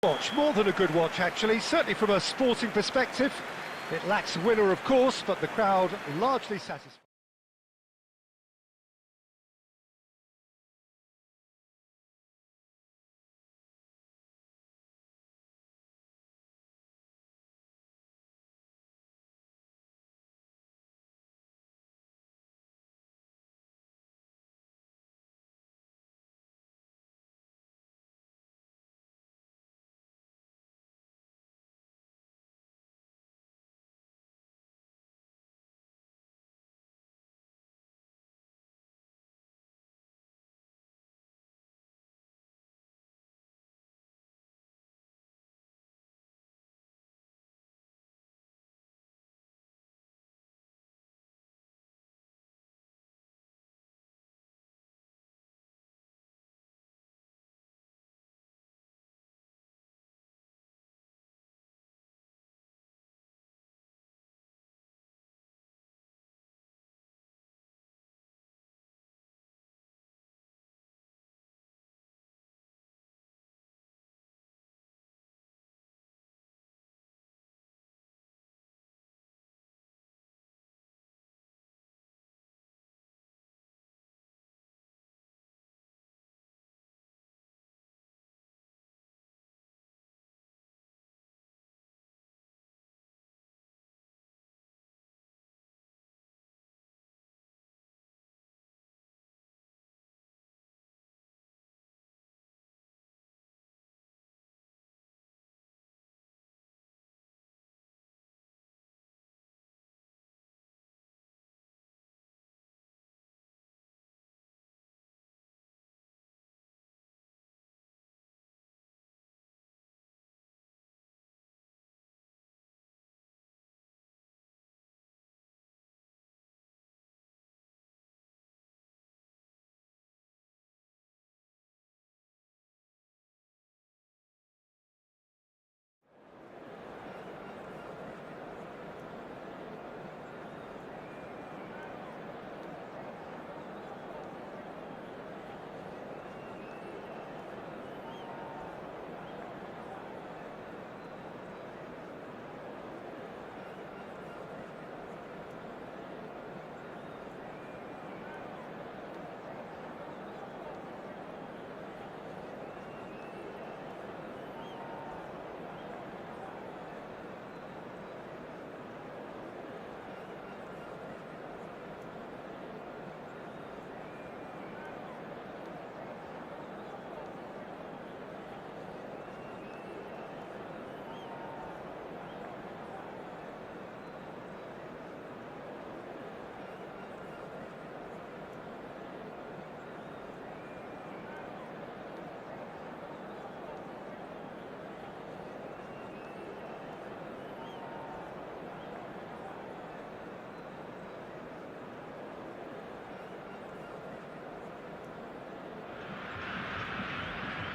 Watch, more than a good watch actually, certainly from a sporting perspective. It lacks winner of course, but the crowd largely satisfied.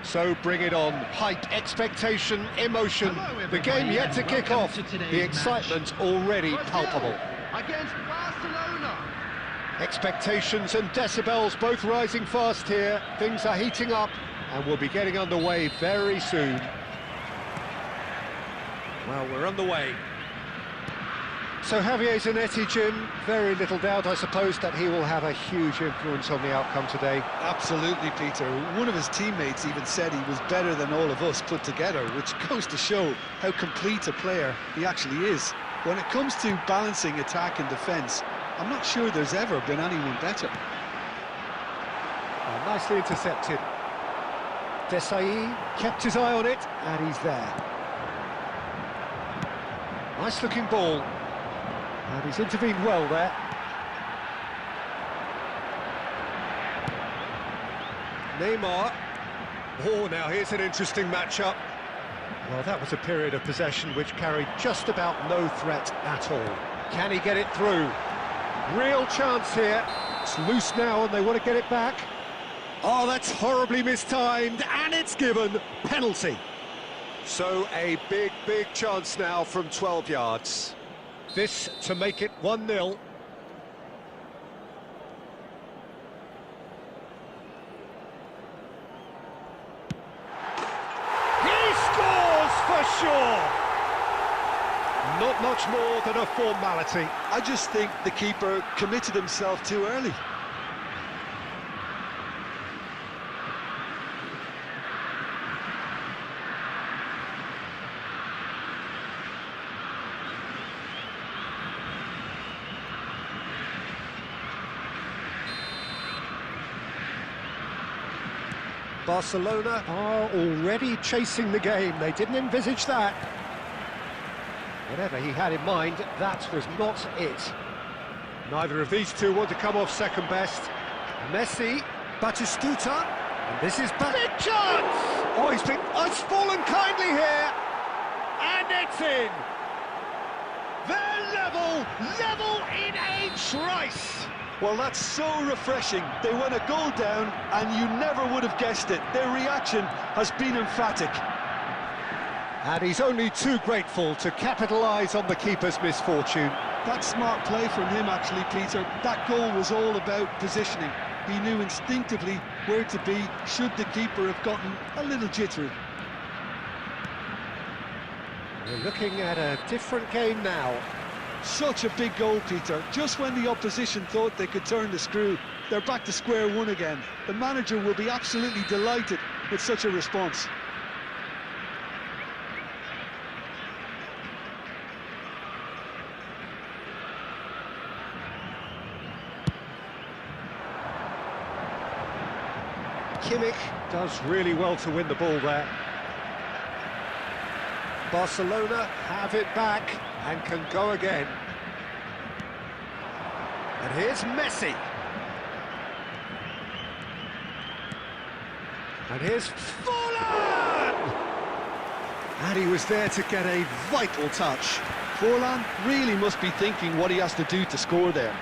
So bring it on, hype, expectation, emotion, the game yet to kick off, the excitement already palpable. Against Barcelona. Expectations and decibels both rising fast here, things are heating up and we'll be getting underway very soon. Well, we're underway. So Javier Zanetti, Jim, very little doubt, I suppose, that he will have a huge influence on the outcome today. Absolutely, Peter. One of his teammates even said he was better than all of us put together, which goes to show how complete a player he actually is. When it comes to balancing attack and defence, I'm not sure there's ever been anyone better. Oh, nicely intercepted. Desai kept his eye on it, and he's there. Nice-looking ball. And he's intervened well there. Neymar. Oh, now here's an interesting matchup. Well, that was a period of possession which carried just about no threat at all. Can he get it through? Real chance here. It's loose now and they want to get it back. Oh, that's horribly mistimed, and it's given. Penalty. So a big, big chance now from 12 yards. This to make it 1-0. He scores! sure. Not much more than a formality. I just think the keeper committed himself too early. Barcelona are already chasing the game. They didn't envisage that. Whatever he had in mind, that was not it. Neither of these two want to come off second best. Messi, Batistuta, and this is big chance! Oh, it's fallen kindly here, and it's in. They're level in a trice. Well, that's so refreshing. They went a goal down, and you never would have guessed it. Their reaction has been emphatic. And he's only too grateful to capitalise on the keeper's misfortune. That's smart play from him, actually, Peter. That goal was all about positioning. He knew instinctively where to be should the keeper have gotten a little jittery. We're looking at a different game now. Such a big goal, Peter. Just when the opposition thought they could turn the screw, they're back to square one again. The manager will be absolutely delighted with such a response. Kimmich does really well to win the ball there. Barcelona have it back and can go again. And here's Messi. And here's Forlan! And he was there to get a vital touch. Forlan really must be thinking what he has to do to score there.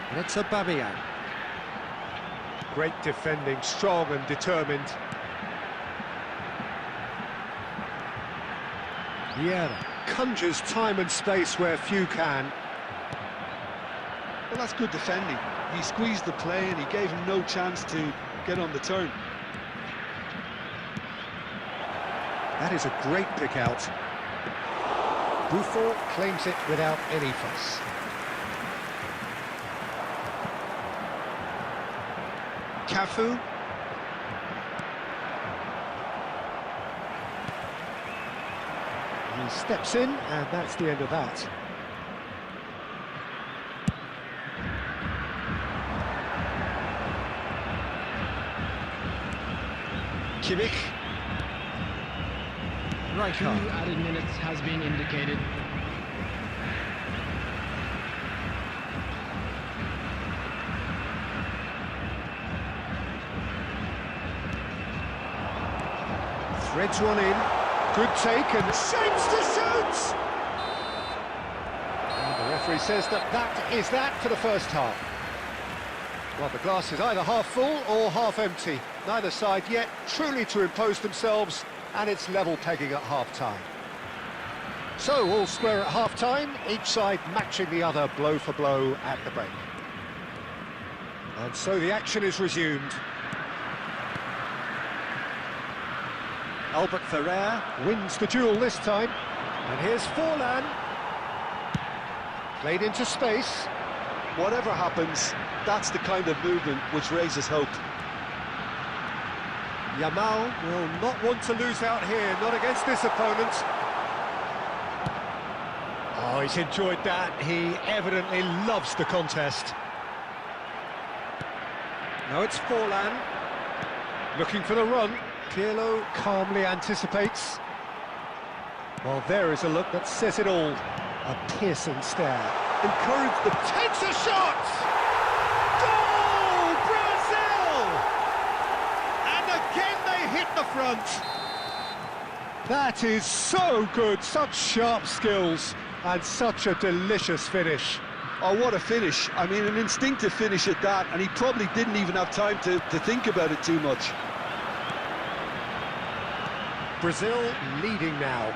And it's Aubameyang. Great defending, strong and determined. Vieira conjures time and space where few can. Well, that's good defending. He squeezed the play and he gave him no chance to get on the turn. That is a great pick out. Buffon claims it without any fuss. Cafu. He steps in, and that's the end of that. Kimmich. Right. 2 added minutes has been indicated. Threads one in, good take and shapes to shoot! And the referee says that is that for the first half. Well, the glass is either half full or half empty. Neither side yet truly to impose themselves, and it's level pegging at half-time. So, all square at half-time, each side matching the other blow for blow at the break. And so the action is resumed. Albert Ferrer wins the duel this time. And here's Forlan. Played into space. Whatever happens, that's the kind of movement which raises hope. Yamal will not want to lose out here, not against this opponent. Oh, he's enjoyed that. He evidently loves the contest. Now it's Forlan. Looking for the run. Pirlo calmly anticipates. Well, there is a look that says it all. A piercing stare. Encouraged the... Takes a shot! Goal! Brazil! And again they hit the front. That is so good. Such sharp skills and such a delicious finish. Oh, what a finish. I mean, an instinctive finish at that, and he probably didn't even have time to think about it too much. Brazil leading now.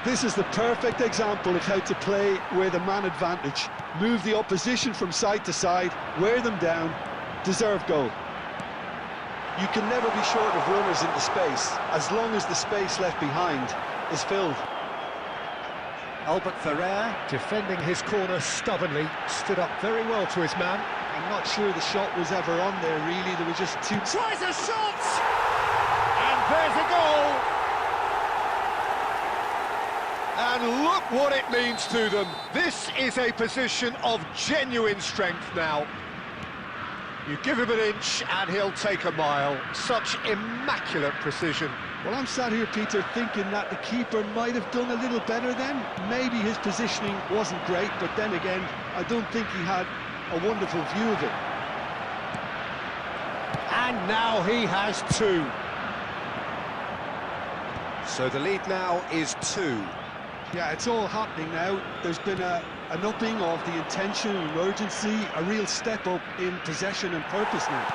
This is the perfect example of how to play with a man advantage. Move the opposition from side to side, wear them down, deserve goal. You can never be short of runners into space, as long as the space left behind is filled. Albert Ferrer, defending his corner stubbornly, stood up very well to his man. I'm not sure the shot was ever on there, really. There were just two... Tries a shot! And there's a goal! And look what it means to them. This is a position of genuine strength now. You give him an inch and he'll take a mile. Such immaculate precision. Well, I'm sat here, Peter, thinking that the keeper might have done a little better then. Maybe his positioning wasn't great, but then again, I don't think he had a wonderful view of it. And now he has two. So the lead now is 2. Yeah, it's all happening now. There's been an upping of the intention and urgency, a real step up in possession and purpose now.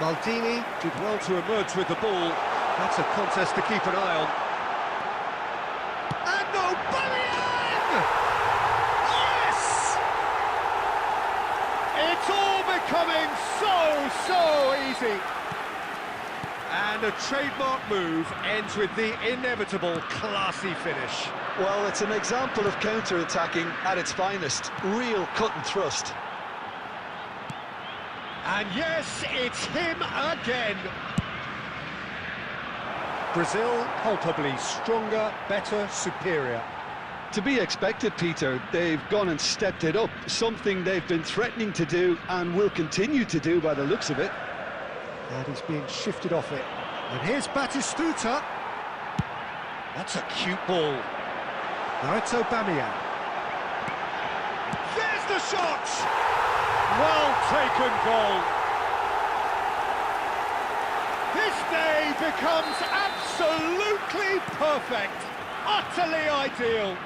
Maldini did well to emerge with the ball. That's a contest to keep an eye on. And Aubameyang! Yes! It's all becoming so easy. And a trademark move ends with the inevitable classy finish. Well, it's an example of counter-attacking at its finest. Real cut and thrust. And yes, it's him again. Brazil, palpably stronger, better, superior. To be expected, Peter. They've gone and stepped it up. Something they've been threatening to do and will continue to do by the looks of it. And he's being shifted off it. And here's Batistuta. That's a cute ball. Now it's Aubameyang. There's the shot! Well taken goal. This day becomes absolutely perfect, utterly ideal.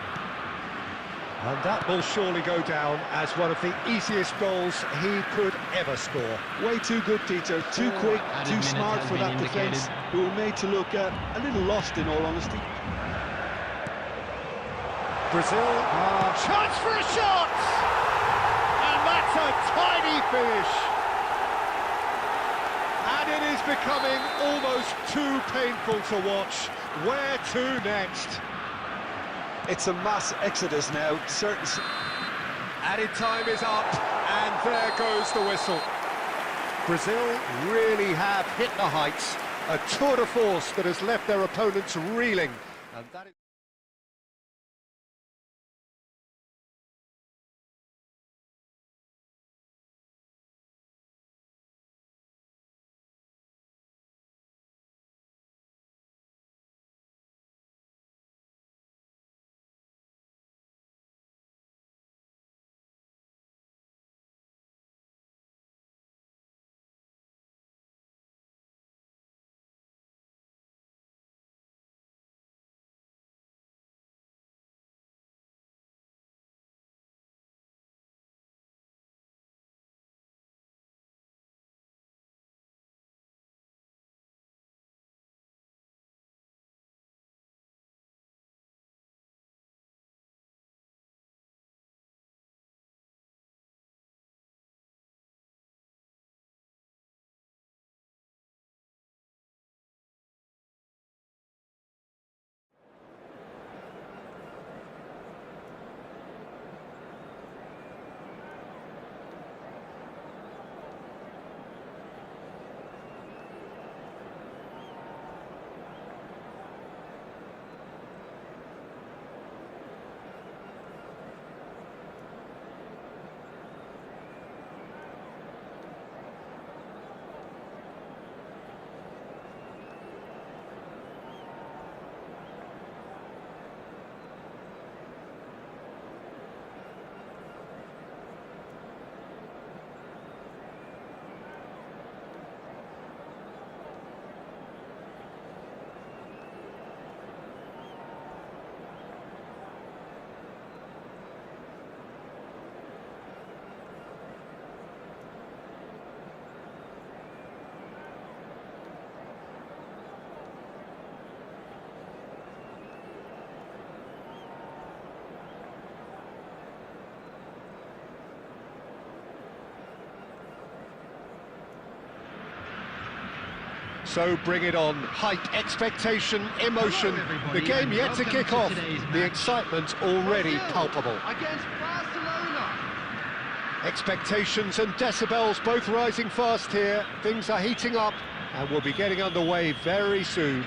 And that will surely go down as one of the easiest goals he could ever score. Way too good, Peter. Too quick, too smart for that defence, who were made to look a little lost, in all honesty. Brazil, chance for a shot! And that's a tiny finish. And it is becoming almost too painful to watch. Where to next? It's a mass exodus now. Added time is up, and there goes the whistle. Brazil really have hit the heights. A tour de force that has left their opponents reeling. And that is So bring it on. Hype, expectation, emotion. Hello, everybody, The game and yet to welcome kick to off. today's The match. excitement already Brazil palpable. Against Barcelona. Expectations and decibels both rising fast here. Things are heating up and we'll be getting underway very soon.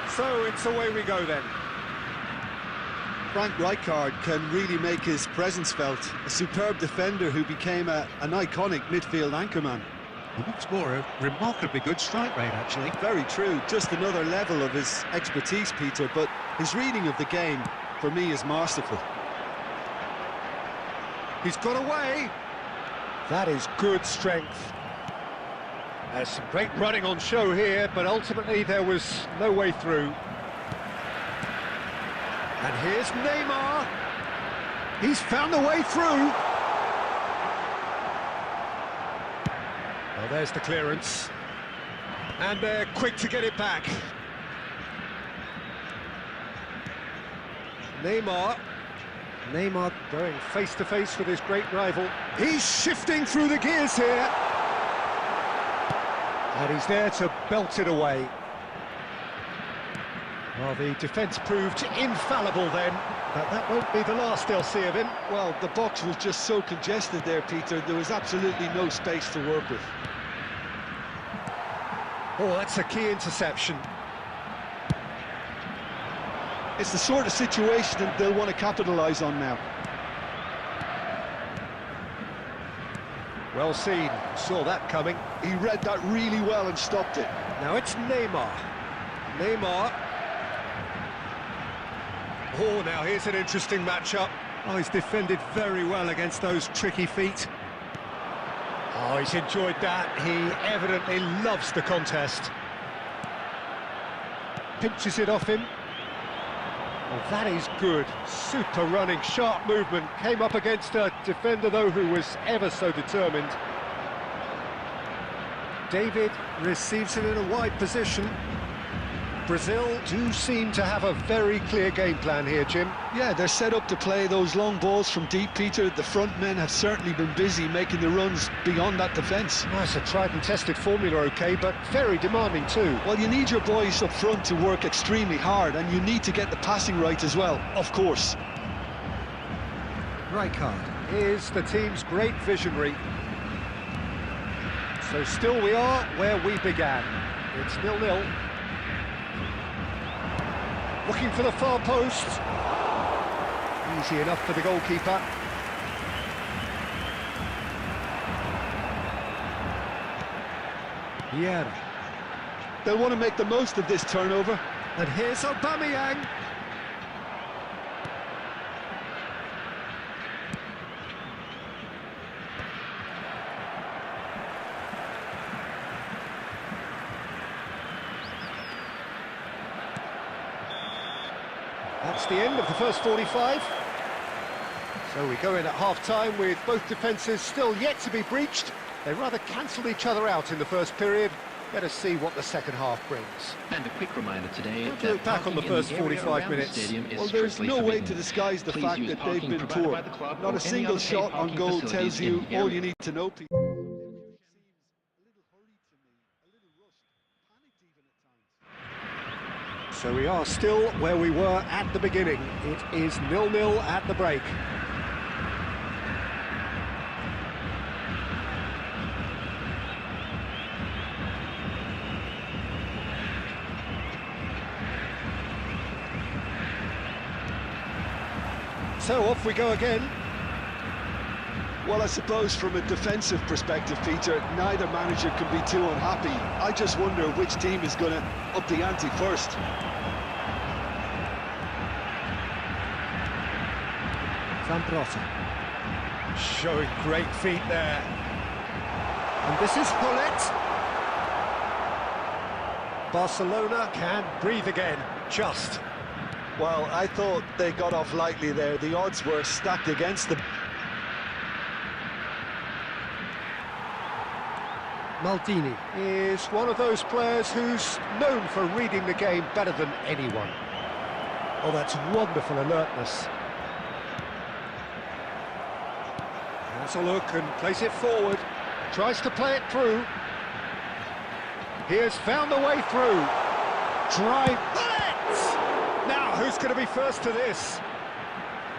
So it's away we go then. Frank Rijkaard can really make his presence felt. A superb defender who became an iconic midfield anchorman. What's more, a remarkably good strike rate, actually. Very true, just another level of his expertise, Peter, but his reading of the game, for me, is masterful. He's got away. That is good strength. There's some great running on show here, but ultimately there was no way through. And here's Neymar. He's found a way through. Well, there's the clearance. And they're quick to get it back. Neymar going face-to-face with his great rival. He's shifting through the gears here. And he's there to belt it away. Well, the defence proved infallible then, but that won't be the last they'll see of him. Well, the box was just so congested there, Peter, there was absolutely no space to work with. Oh, that's a key interception. It's the sort of situation that they'll want to capitalise on now. Well seen, saw that coming. He read that really well and stopped it. Now it's Neymar. Oh, now here's an interesting matchup. Oh, he's defended very well against those tricky feet. Oh, he's enjoyed that. He evidently loves the contest. Pinches it off him. Oh, that is good. Super running, sharp movement. Came up against a defender, though, who was ever so determined. David receives it in a wide position. Brazil do seem to have a very clear game plan here, Jim. Yeah, they're set up to play those long balls from deep, Peter. The front men have certainly been busy making the runs beyond that defence. Well, it's a tried and tested formula, OK, but very demanding too. Well, you need your boys up front to work extremely hard, and you need to get the passing right as well, of course. Rijkaard is the team's great visionary. So still we are where we began. It's 0-0. Looking for the far post. Easy enough for the goalkeeper. Vieira. They'll want to make the most of this turnover. And here's Aubameyang. That's the end of the first 45. So we go in at half-time with both defences still yet to be breached. They rather cancelled each other out in the first period. Let us see what the second half brings. And a quick reminder today Have a that look back on the parking in first area 45 around the minutes. stadium is Well, there's strictly no way forbidden. to disguise the Please fact use that they've parking been provided poor. by the club Not or a any single other paid shot on parking goal facilities tells you in the all area. you need to know, Peter. So we are still where we were at the beginning. It is 0-0 at the break. So off we go again. Well, I suppose from a defensive perspective, Peter, neither manager can be too unhappy. I just wonder which team is going to up the ante first. Zambrotta. Showing great feet there. And this is Hullet. Barcelona can breathe again, just. Well, I thought they got off lightly there. The odds were stacked against them. Maldini is one of those players who's known for reading the game better than anyone. Oh, that's wonderful alertness. Has a look and plays it forward. Tries to play it through. He has found a way through. Drive. Bullet! Now, who's going to be first to this?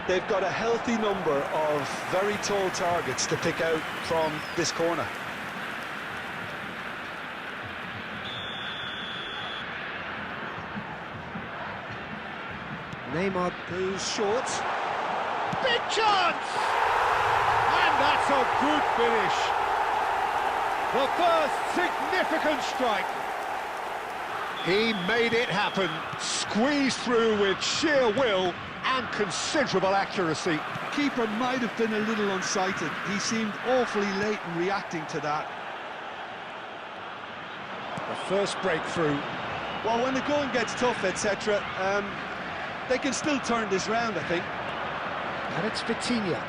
They've got a healthy number of very tall targets to pick out from this corner. Neymar goes short. Big chance! And that's a good finish. The first significant strike. He made it happen. Squeezed through with sheer will and considerable accuracy. The keeper might have been a little unsighted. He seemed awfully late in reacting to that. The first breakthrough. Well, when the going gets tough, etc., they can still turn this round, I think. And it's Vitinha.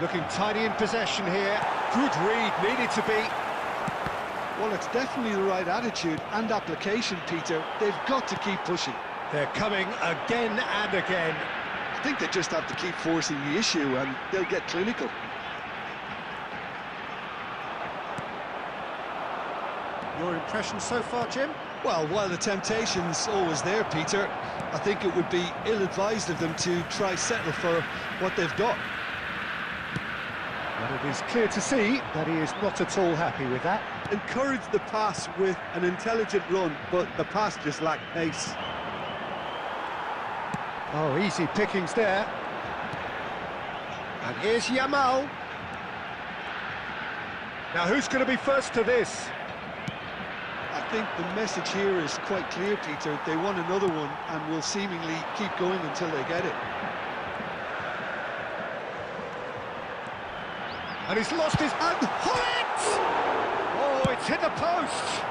Looking tidy in possession here. Good read, needed to be. Well, it's definitely the right attitude and application, Peter. They've got to keep pushing. They're coming again and again. I think they just have to keep forcing the issue and they'll get clinical. Your impression so far, Jim? Well, while the temptation's always there, Peter, I think it would be ill-advised of them to try settle for what they've got. But it is clear to see that he is not at all happy with that. Encourage the pass with an intelligent run, but the pass just lacked pace. Oh, easy pickings there. And here's Yamal. Now, who's going to be first to this? I think the message here is quite clear, Peter. They want another one and will seemingly keep going until they get it. And he's lost his... And Hullet! Oh, it's hit the post!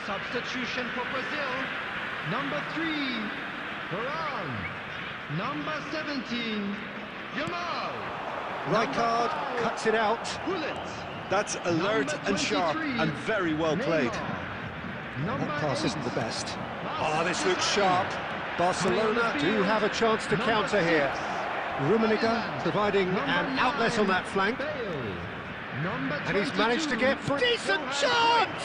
Substitution for Brazil. Number 3, Varane. Number 17, Yamal. Rijkaard cuts it out. Bullet. That's alert and sharp and very well played. That pass isn't the best. Oh, this looks sharp. Barcelona do have a chance to counter here. Rummenigge providing an outlet on that flank. And he's managed to get for a decent chance!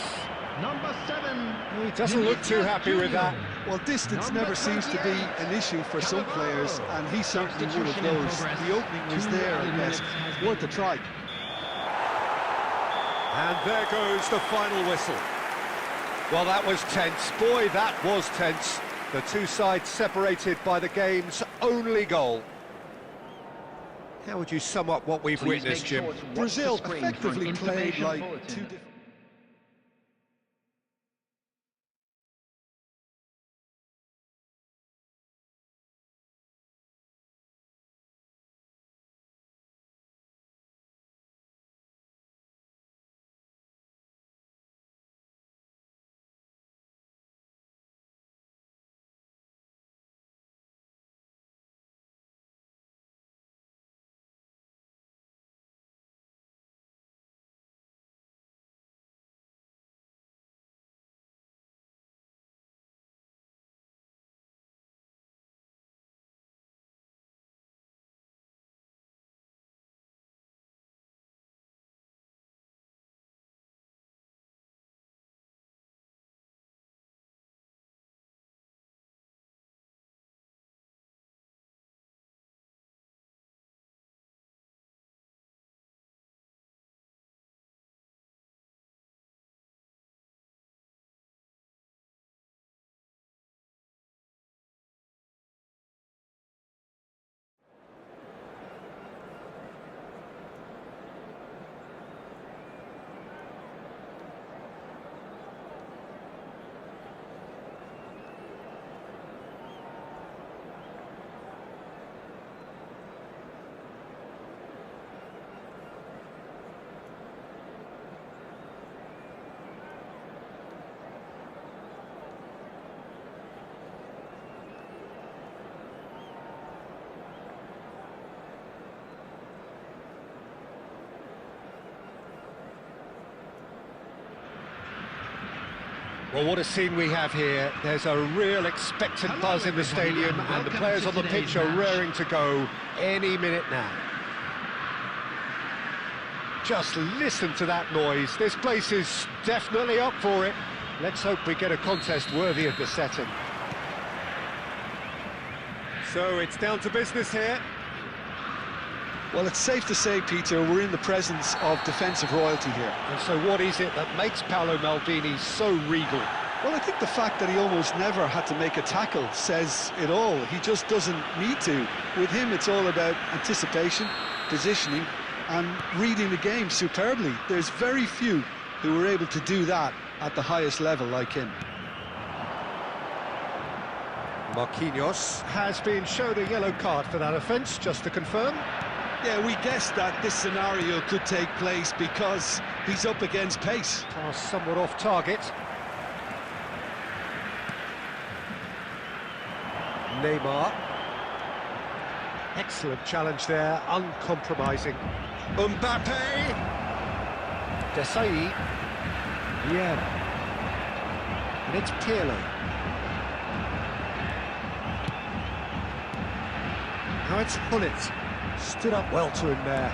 Number 7. He doesn't look too happy with that. Well, distance never seems to be an issue for some players, and he's certainly one of those. The opening was there, I guess. Worth a try. And there goes the final whistle. Well, that was tense. Boy, that was tense. The two sides separated by the game's only goal. How would you sum up what we've witnessed, Jim? Brazil effectively played like two different... Well, what a scene we have here. There's a real expectant Hello, buzz in the everybody, stadium, and and the welcome players to on the today's pitch are match. raring to go any minute now. Just listen to that noise. This place is definitely up for it. Let's hope we get a contest worthy of the setting. So it's down to business here. Well, it's safe to say, Peter, we're in the presence of defensive royalty here. And so what is it that makes Paolo Maldini so regal? Well, I think the fact that he almost never had to make a tackle says it all. He just doesn't need to. With him, it's all about anticipation, positioning, and reading the game superbly. There's very few who were able to do that at the highest level like him. Marquinhos has been shown a yellow card for that offence, just to confirm. Yeah, we guessed that this scenario could take place because he's up against pace. Pass somewhat off target. Neymar. Excellent challenge there, uncompromising. Mbappe. Desailly. Vieira. And it's Pirlo. Now it's Gullit. Stood up well to him there.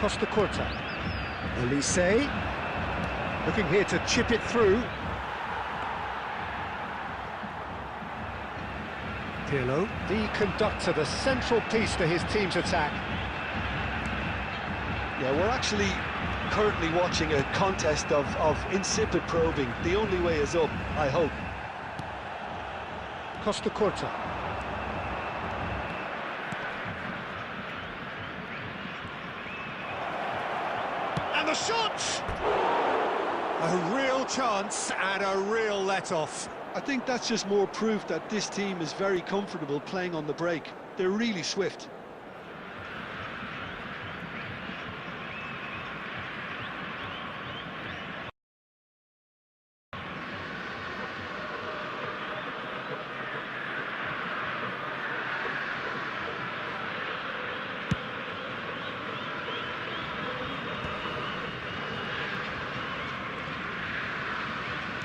Costa Curta. Elise. Looking here to chip it through. Pirlo, the conductor, the central piece to his team's attack. Yeah, we're actually currently watching a contest of insipid probing. The only way is up, I hope. Costa Curta. And the shot! A real chance and a real let-off. I think that's just more proof that this team is very comfortable playing on the break. They're really swift.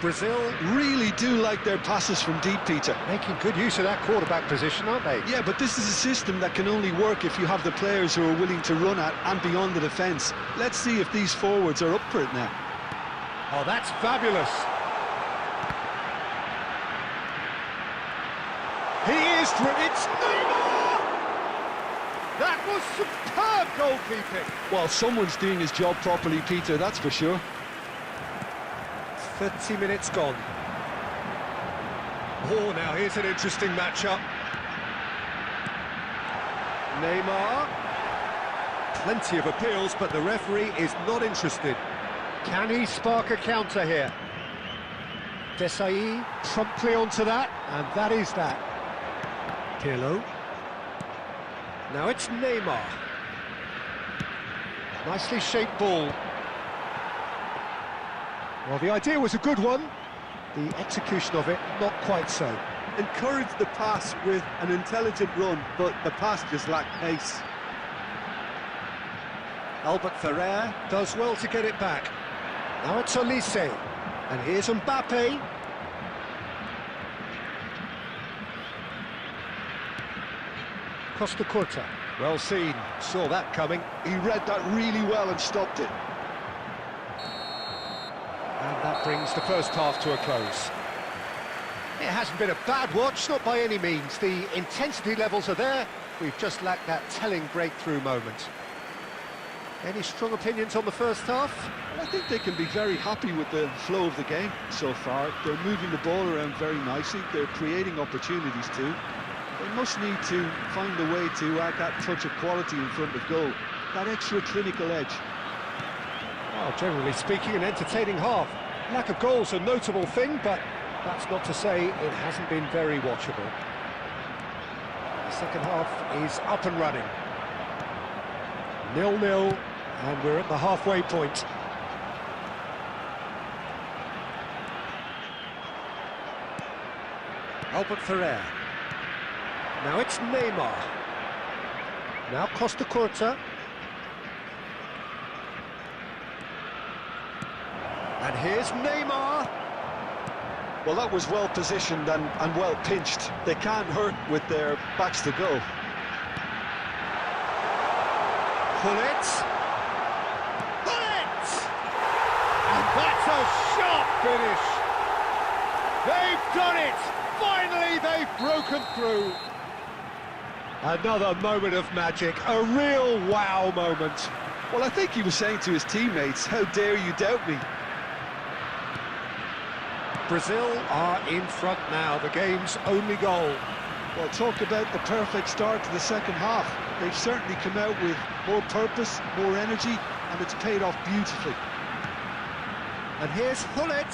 Brazil Really do like their passes from deep, Peter. making good use of that quarterback position, aren't they? Yeah, but this is a system that can only work if you have the players who are willing to run at and beyond the defence. Let's see if these forwards are up for it now. Oh, that's fabulous. He is through. It's Neymar! That was superb goalkeeping. Well, someone's doing his job properly, Peter, that's for sure. 30 minutes gone. Oh, now here's an interesting matchup. Neymar. Plenty of appeals, but the referee is not interested. Can he spark a counter here? Desailly promptly onto that, and that is that. Pirlo. Now it's Neymar. Nicely shaped ball. Well, the idea was a good one. The execution of it, not quite so. Encourage the pass with an intelligent run, but the pass just lacked pace. Albert Ferrer does well to get it back. Now it's Elise. And here's Mbappe. Costa Curta. Well seen. Saw that coming. He read that really well and stopped it. And that brings the first half to a close. It hasn't been a bad watch, not by any means. The intensity levels are there. We've just lacked that telling breakthrough moment. Any strong opinions on the first half? I think they can be very happy with the flow of the game so far. They're moving the ball around very nicely. They're creating opportunities too. They must need to find a way to add that touch of quality in front of goal. That extra clinical edge. Well, generally speaking, an entertaining half. Lack of goals a notable thing, but that's not to say it hasn't been very watchable. The second half is up and running. 0-0, and we're at the halfway point. Albert Ferrer. Now it's Neymar. Now Costa Curta. And here's Neymar. Well, that was well positioned and well pinched. They can't hurt with their backs to goal. Gullit! Gullit! And that's a sharp finish! They've done it! Finally, they've broken through! Another moment of magic, a real wow moment. Well, I think he was saying to his teammates, how dare you doubt me? Brazil are in front now, the game's only goal. Well, talk about the perfect start to the second half. They've certainly come out with more purpose, more energy, and it's paid off beautifully. And here's Gullit.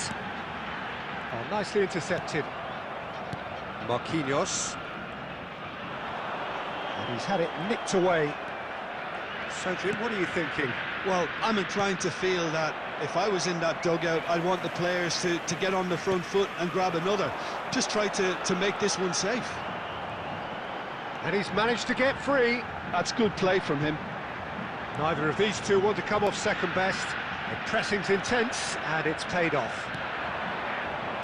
Oh, nicely intercepted. Marquinhos. And he's had it nicked away. So, Jim, what are you thinking? Well, I'm inclined to feel that if I was in that dugout, I'd want the players to get on the front foot and grab another. Just try to make this one safe. And he's managed to get free. That's good play from him. Neither of these two want to come off second best. The pressing's intense, and it's paid off.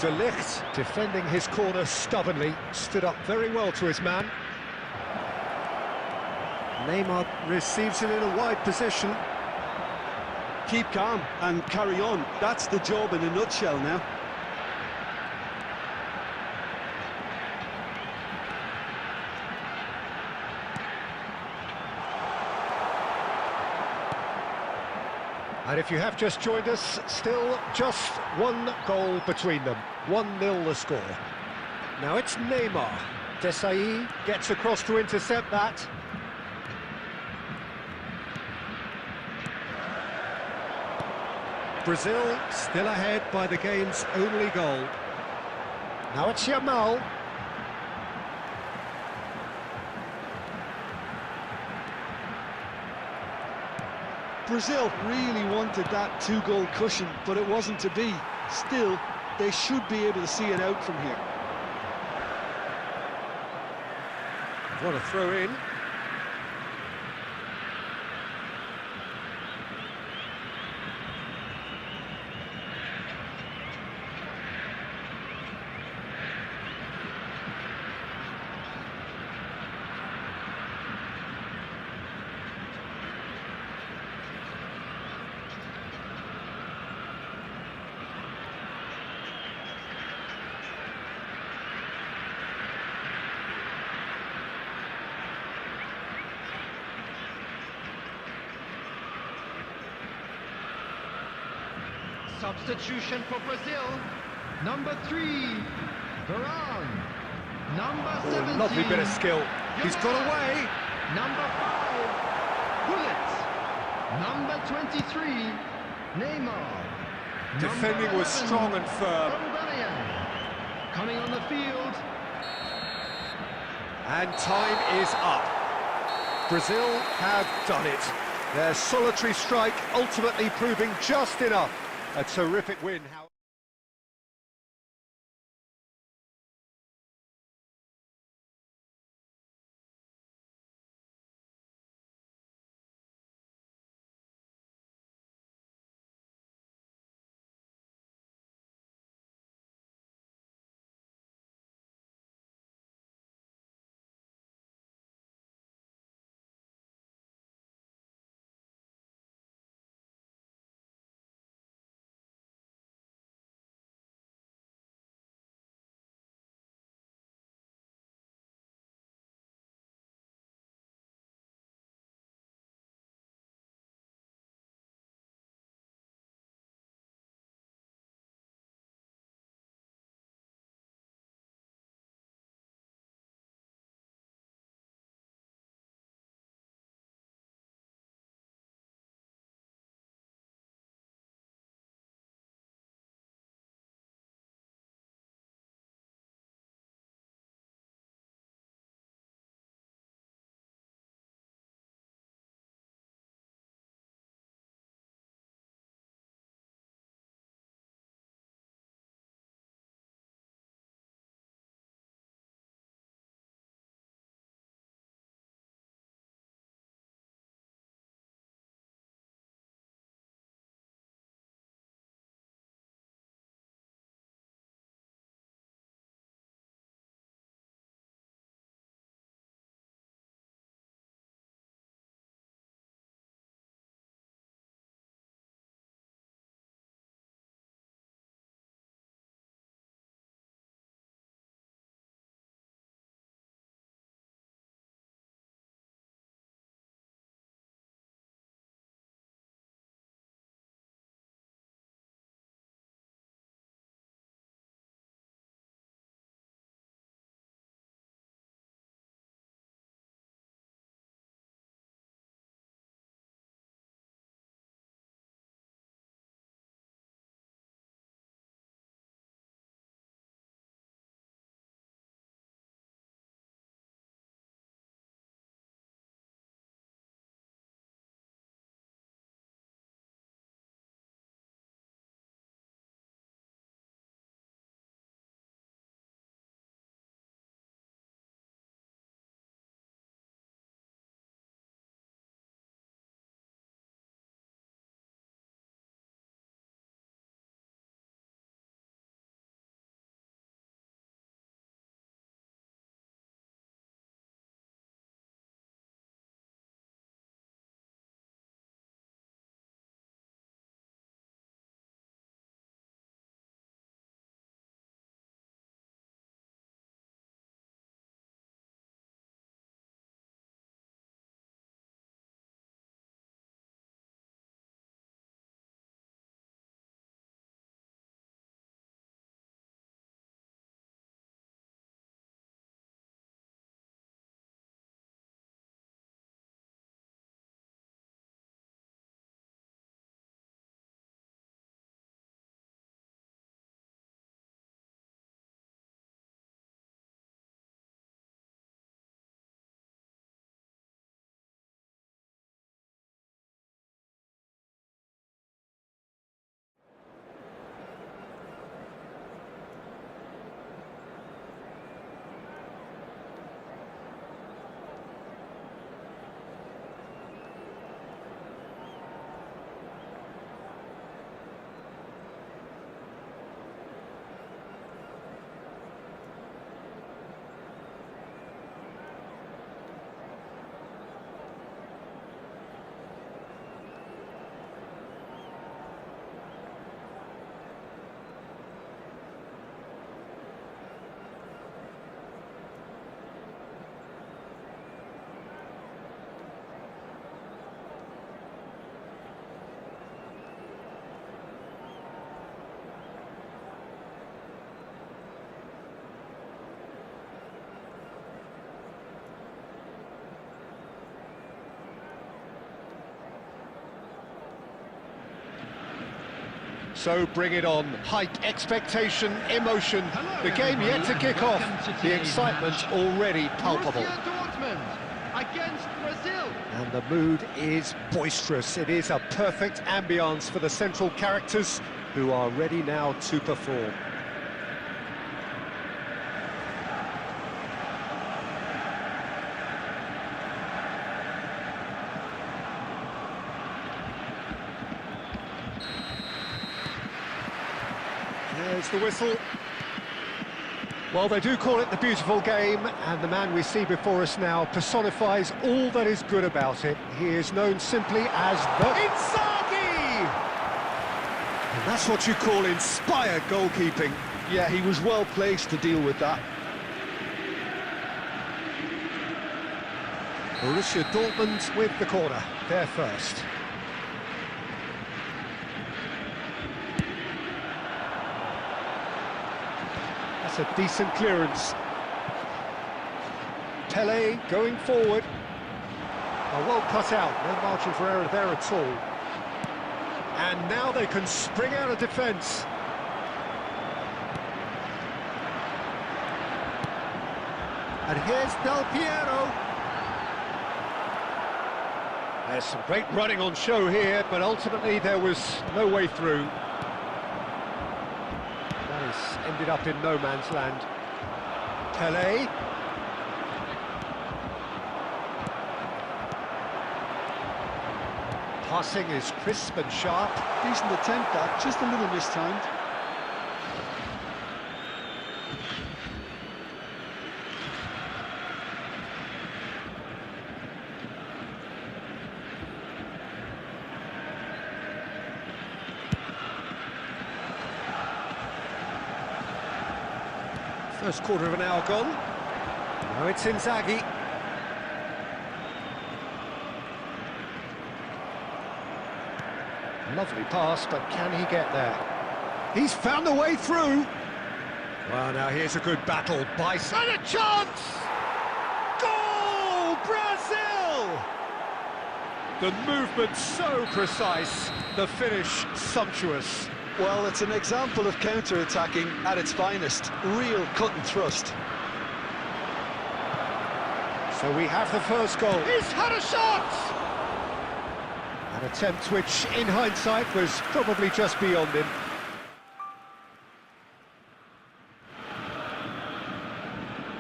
De Ligt, defending his corner stubbornly, stood up very well to his man. Neymar receives it in a wide position. Keep calm and carry on. That's the job in a nutshell now. And if you have just joined us, still just one goal between them. 1-0 the score. Now it's Neymar. Desailly gets across to intercept that. Brazil still ahead by the game's only goal. Now it's Yamal. Brazil really wanted that two-goal cushion, but it wasn't to be. Still, they should be able to see it out from here. What a throw in. Substitution for Brazil. Number 3, Varane. Number 17. Lovely bit of skill. He's got away. Number 5, Gullit. Number 23, Neymar. Defending Number was 11, strong and firm. Aubameyang. Coming on the field. And time is up. Brazil have done it. Their solitary strike ultimately proving just enough. A terrific win. So bring it on. Hype, expectation, emotion. Hello, The game yet to everybody, kick and off. welcome to The today's excitement match. already palpable. Borussia Dortmund against Brazil. And the mood is boisterous. It is a perfect ambience for the central characters who are ready now to perform. There's the whistle. Well, they do call it the beautiful game, and the man we see before us now personifies all that is good about it. He is known simply as the Inzaghi! And that's what you call inspired goalkeeping. Yeah, he was well placed to deal with that. Borussia Dortmund with the corner, there first. That's a decent clearance. Pele going forward. Oh, well cut out, no margin for error there at all. And now they can spring out of defence. And here's Del Piero. There's some great running on show here, but ultimately there was no way through. That has ended up in no man's land. Pele. Passing is crisp and sharp. Decent attempt, that, just a little mistimed. First quarter of an hour gone. Now it's Inzaghi. Lovely pass, but can he get there? He's found a way through. Well, now here's a good battle. Bison. And a chance! Goal! Brazil! The movement so precise, the finish sumptuous. Well, it's an example of counter-attacking at its finest. Real cut and thrust. So we have the first goal. He's had a shot! An attempt which, in hindsight, was probably just beyond him.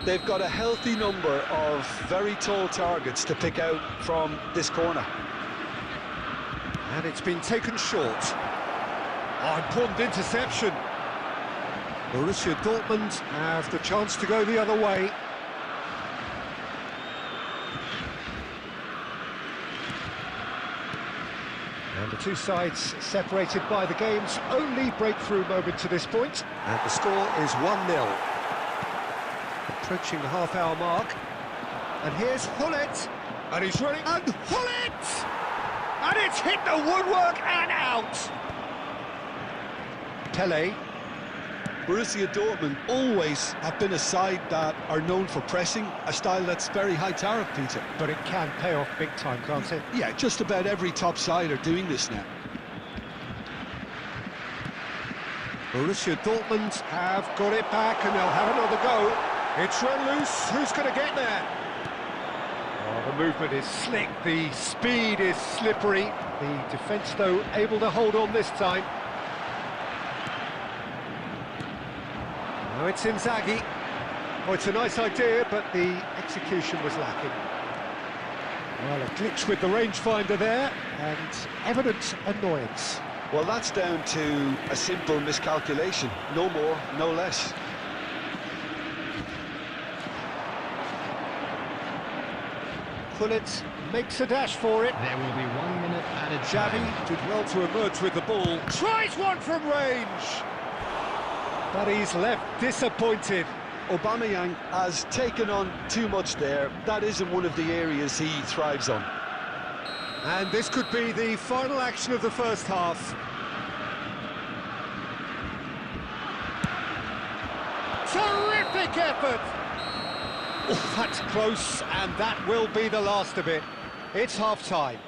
They've got a healthy number of very tall targets to pick out from this corner. And it's been taken short. Oh, important interception. Borussia Dortmund have the chance to go the other way. And the two sides separated by the game's only breakthrough moment to this point. And the score is 1-0. Approaching the half-hour mark. And here's Hullet. And he's running. And Hullet! And it's hit the woodwork and out. Pele. Borussia Dortmund always have been a side that are known for pressing, a style that's very high tariff, Peter. But it can pay off big time, can't it? Yeah, just about every top side are doing this now. Borussia Dortmund have got it back and they'll have another go. It's run loose. Who's going to get there? Oh, the movement is slick. The speed is slippery. The defence, though, able to hold on this time. Now it's Inzaghi. Oh, it's a nice idea, but the execution was lacking. Well, a glitch with the rangefinder there, and evident annoyance. Well, that's down to a simple miscalculation. No more, no less. Hullet makes a dash for it. There will be 1 minute added Xavi time. did well to emerge with the ball. Tries one from range! But he's left disappointed. Aubameyang has taken on too much there. That isn't one of the areas he thrives on. And this could be the final action of the first half. Terrific effort! Oh, that's close, and that will be the last of it. It's half-time.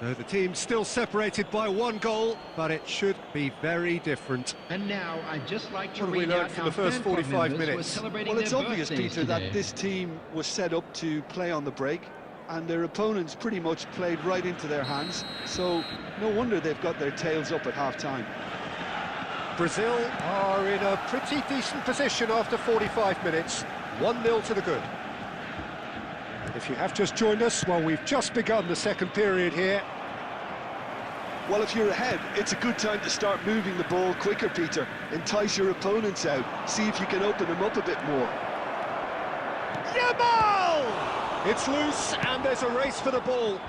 So the team's still separated by one goal, but it should be very different. And now I'd just like to What have we read learned out from how the first fan club 45 members were minutes? celebrating Well, it's their obvious, birthdays Peter, today. that this team was set up to play on the break, and their opponents pretty much played right into their hands, so no wonder they've got their tails up at half-time. Brazil are in a pretty decent position after 45 minutes. 1-0 to the good. If you have just joined us, well, we've just begun the second period here. Well, if you're ahead, it's a good time to start moving the ball quicker, Peter. Entice your opponents out, see if you can open them up a bit more. Yamal! It's loose, and there's a race for the ball.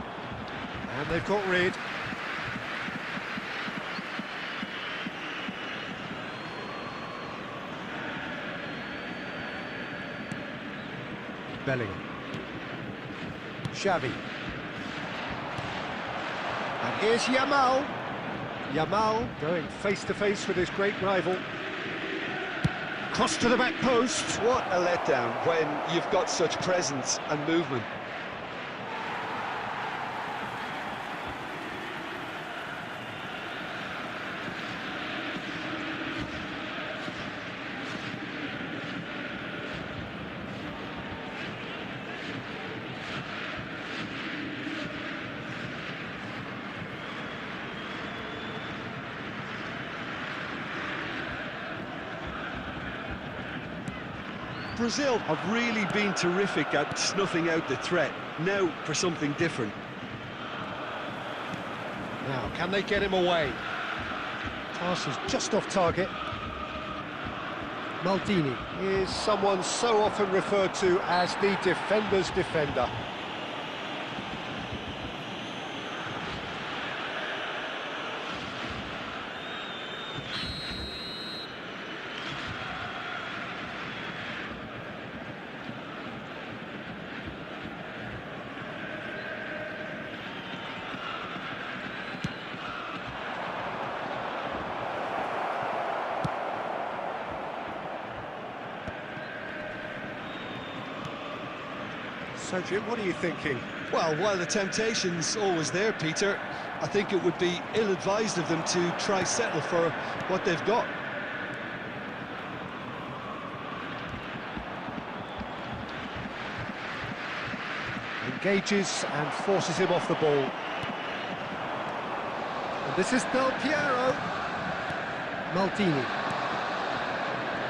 And they've got rid. Bellingham. Xavi. And here's Yamal. Yamal going face-to-face with his great rival. Cross to the back post. What a letdown when you've got such presence and movement. Brazil have really been terrific at snuffing out the threat. Now for something different. Now, can they get him away? Pass is just off target. Maldini is someone so often referred to as the defender's defender. So, Jim, what are you thinking? Well, while the temptation's always there, Peter, I think it would be ill-advised of them to try settle for what they've got. Engages and forces him off the ball. And this is Del Piero. Maldini.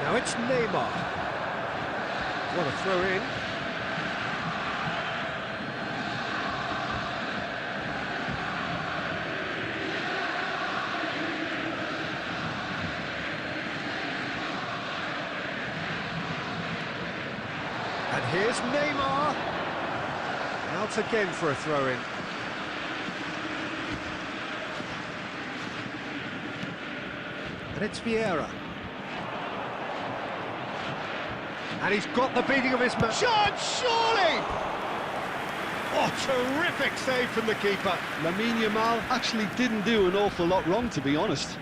Now it's Neymar. What a throw in. And here's Neymar. Out again for a throw-in. And it's Vieira. And he's got the beating of his man. Shot, surely! Oh, terrific save from the keeper. Lamine Yamal actually didn't do an awful lot wrong, to be honest.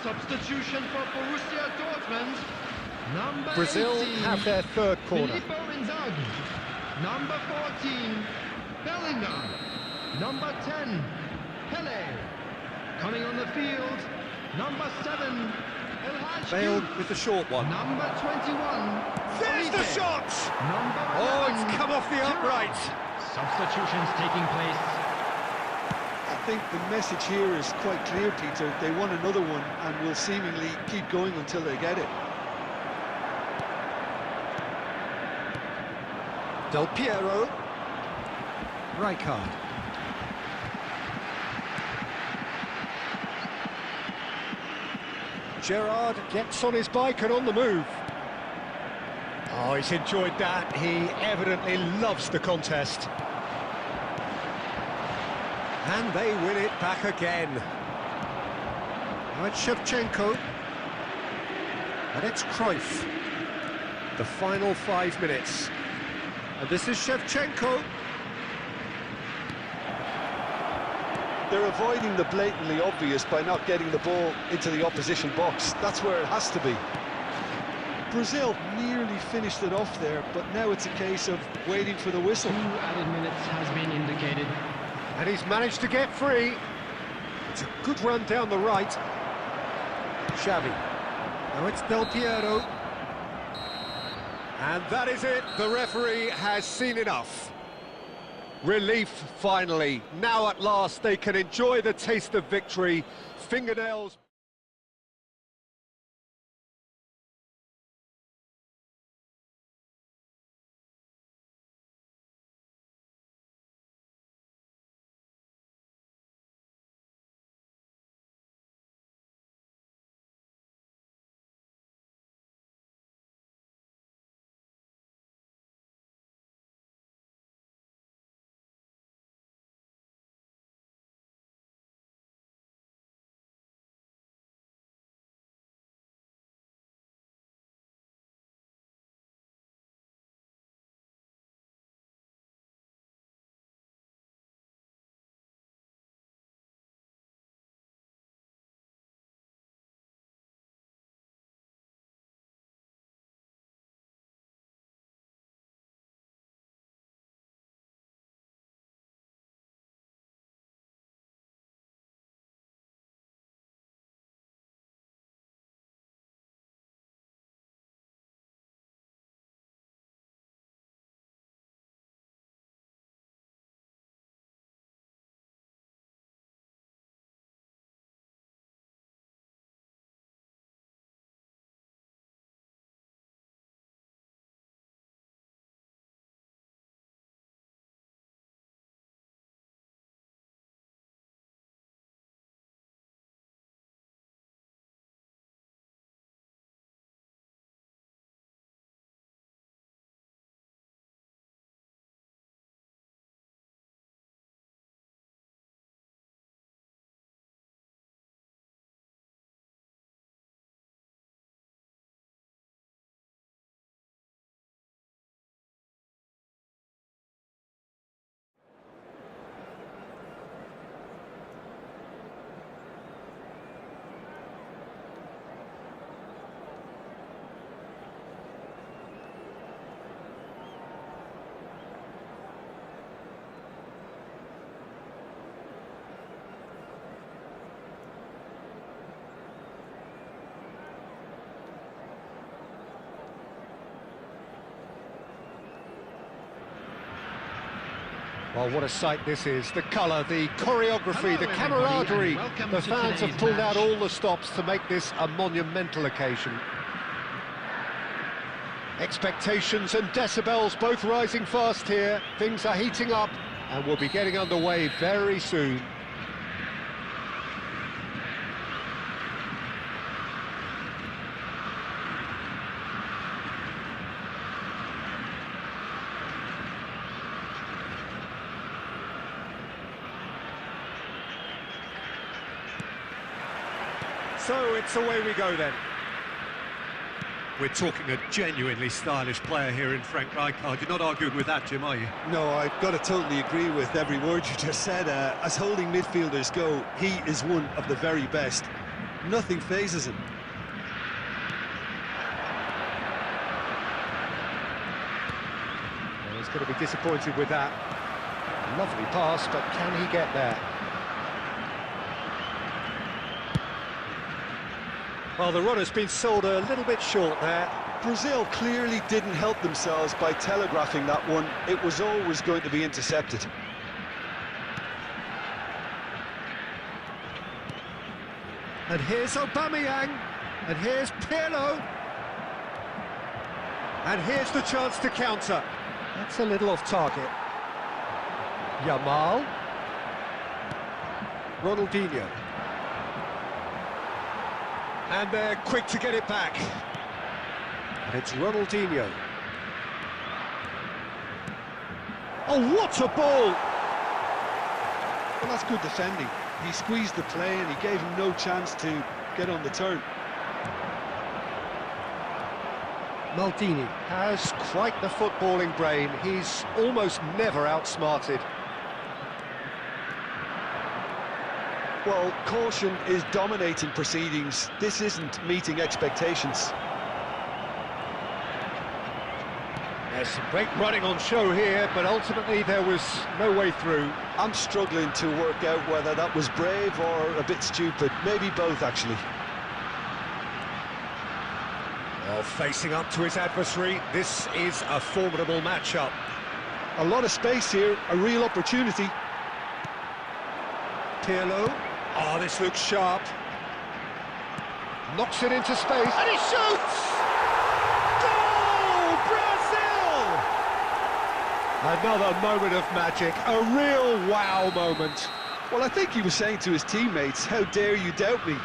Substitution for Borussia Dortmund. Number Brazil 18, have their third corner. Filippo Inzaghi. Number 14, Bellingham. Number 10, Pele. Coming on the field, number 7, El Hadji. Failed with the short one. Number 21, There's the Felipe. shot! Number 11, Oh, it's come off the Giroud. upright. Substitutions taking place. I think the message here is quite clear, Peter. They want another one and will seemingly keep going until they get it. Del Piero. Rijkaard. Gerrard gets on his bike and on the move. Oh, he's enjoyed that. He evidently loves the contest. And they win it back again. Now it's Shevchenko. And it's Cruyff. The final 5 minutes. And this is Shevchenko. They're avoiding the blatantly obvious by not getting the ball into the opposition box. That's where it has to be. Brazil nearly finished it off there, but now it's a case of waiting for the whistle. 2 added minutes has been indicated. And he's managed to get free. It's a good run down the right. Xavi. Now it's Del Piero. And that is it. The referee has seen enough. Relief, finally. Now at last they can enjoy the taste of victory. Fingernails... Well, what a sight this is. The colour, the choreography, the camaraderie. The fans have pulled out all the stops to make this a monumental occasion. Expectations and decibels both rising fast here. Things are heating up and we'll be getting underway very soon. So it's away we go then. We're talking a genuinely stylish player here in Frank Rijkaard. You're not arguing with that, Jim, are you? No, I've got to totally agree with every word you just said. As holding midfielders go, he is one of the very best. Nothing phases him. Well, he's going to be disappointed with that. Lovely pass, but can he get there? Well, the run has been sold a little bit short there. Brazil clearly didn't help themselves by telegraphing that one. It was always going to be intercepted. And here's Aubameyang, and here's Pirlo. And here's the chance to counter. That's a little off target. Yamal. Ronaldinho. And they're quick to get it back. And it's Ronaldinho. Oh, what a ball! Well, that's good defending. He squeezed the play and he gave him no chance to get on the turn. Maldini has quite the footballing brain. He's almost never outsmarted. Well, caution is dominating proceedings. This isn't meeting expectations. There's some great running on show here, but ultimately there was no way through. I'm struggling to work out whether that was brave or a bit stupid. Maybe both, actually. Well, facing up to his adversary, this is a formidable matchup. A lot of space here, a real opportunity. Pirlo. Oh, this looks sharp. Knocks it into space, and he shoots! Goal! Brazil! Another moment of magic, a real wow moment. Well, I think he was saying to his teammates, how dare you doubt me?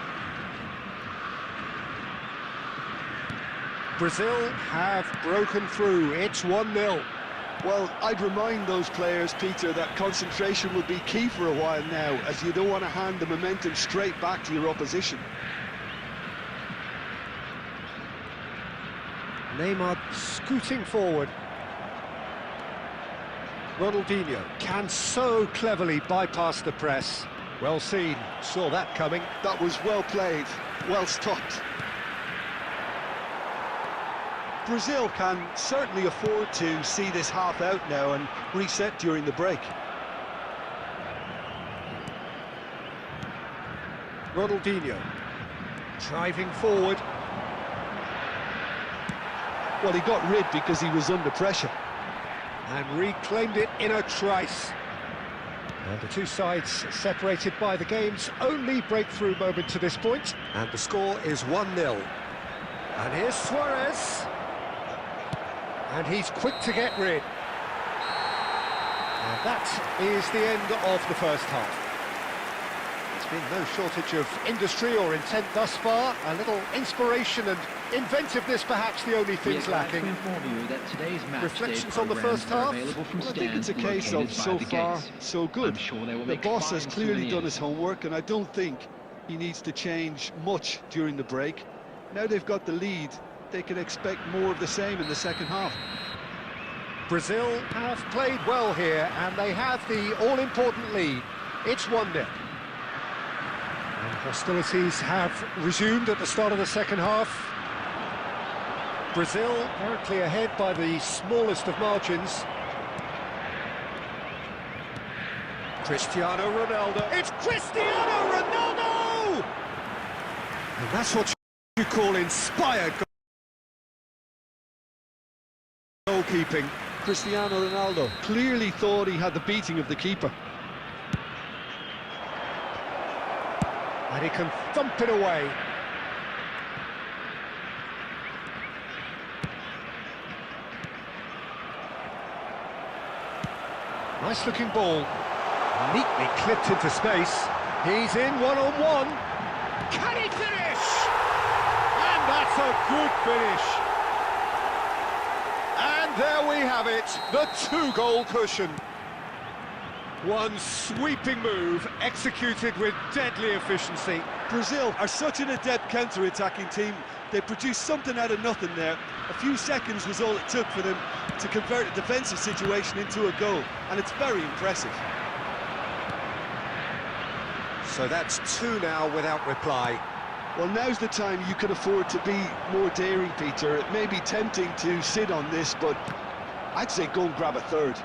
Brazil have broken through, it's 1-0. Well, I'd remind those players, Peter, that concentration will be key for a while now, as you don't want to hand the momentum straight back to your opposition. Neymar scooting forward. Ronaldinho can so cleverly bypass the press. Well seen, saw that coming. That was well played, well stopped. Brazil can certainly afford to see this half out now and reset during the break. Ronaldinho driving forward. Well, he got rid because he was under pressure. And reclaimed it in a trice. And the two sides separated by the game's only breakthrough moment to this point. And the score is 1-0. And here's Suarez. And he's quick to get rid. And that is the end of the first half. There's been no shortage of industry or intent thus far. A little inspiration and inventiveness, perhaps the only things lacking. Reflections on the first half? Well, I think it's a case of so far, so good. The boss has clearly done his homework, and I don't think he needs to change much during the break. Now they've got the lead, they can expect more of the same in the second half. Brazil have played well here, and they have the all-important lead. It's 1-0. And hostilities have resumed at the start of the second half. Brazil currently ahead by the smallest of margins. Cristiano Ronaldo. It's Cristiano Ronaldo! And that's what you call inspired goalkeeping. Cristiano Ronaldo clearly thought he had the beating of the keeper. And he can thump it away. Nice looking ball. Neatly clipped into space. He's in one-on-one. Can he finish? And that's a good finish. And there we have it, the two-goal cushion. One sweeping move, executed with deadly efficiency. Brazil are such an adept counter-attacking team. They produced something out of nothing there. A few seconds was all it took for them to convert a defensive situation into a goal, and it's very impressive. So that's two now without reply. Well, now's the time you can afford to be more daring, Peter. It may be tempting to sit on this, but I'd say go and grab a third.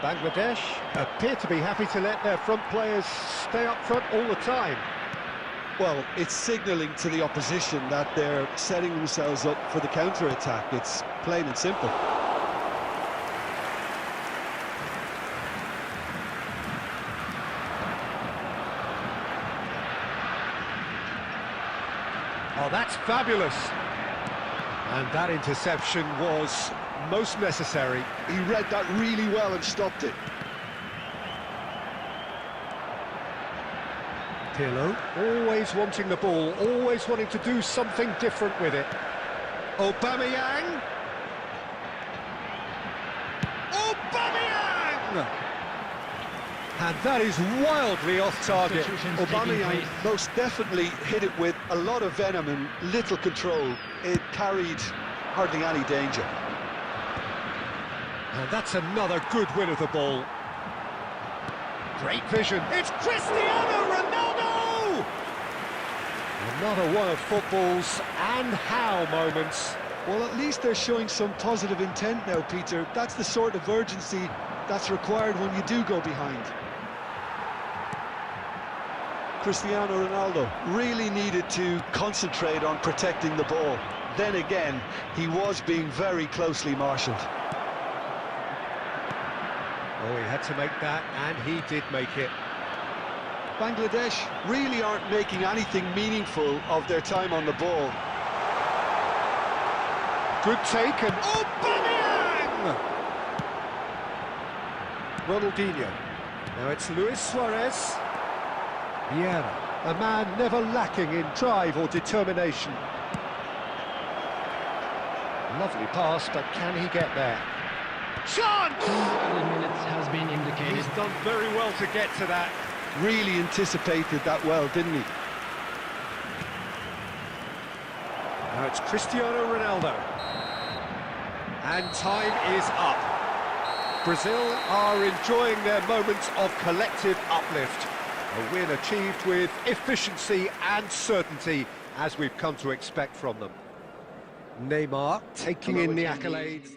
Bangladesh appear to be happy to let their front players stay up front all the time. Well, it's signalling to the opposition that they're setting themselves up for the counter-attack. It's plain and simple. Oh, that's fabulous. And that interception was most necessary. He read that really well and stopped it. Pirlo, always wanting the ball, always wanting to do something different with it. Aubameyang! Aubameyang! And that is wildly off target. Substitutions taking Aubameyang place. most definitely hit it with a lot of venom and little control. It carried hardly any danger. And that's another good win of the ball. Great vision. It's Cristiano Ronaldo! Another one of football's and how moments. Well, at least they're showing some positive intent now, Peter. That's the sort of urgency that's required when you do go behind. Cristiano Ronaldo really needed to concentrate on protecting the ball. Then again, he was being very closely marshalled. Oh, he had to make that, and he did make it. Bangladesh really aren't making anything meaningful of their time on the ball. Good take, and Aubameyang! Ronaldinho. Now it's Luis Suarez. Vieira, a man never lacking in drive or determination. Lovely pass, but can he get there? Chance! 2 added minutes has been indicated. He's done very well to get to that. Really anticipated that well, didn't he? Now it's Cristiano Ronaldo. And time is up. Brazil are enjoying their moments of collective uplift. A win achieved with efficiency and certainty, as we've come to expect from them. Neymar taking in the accolades.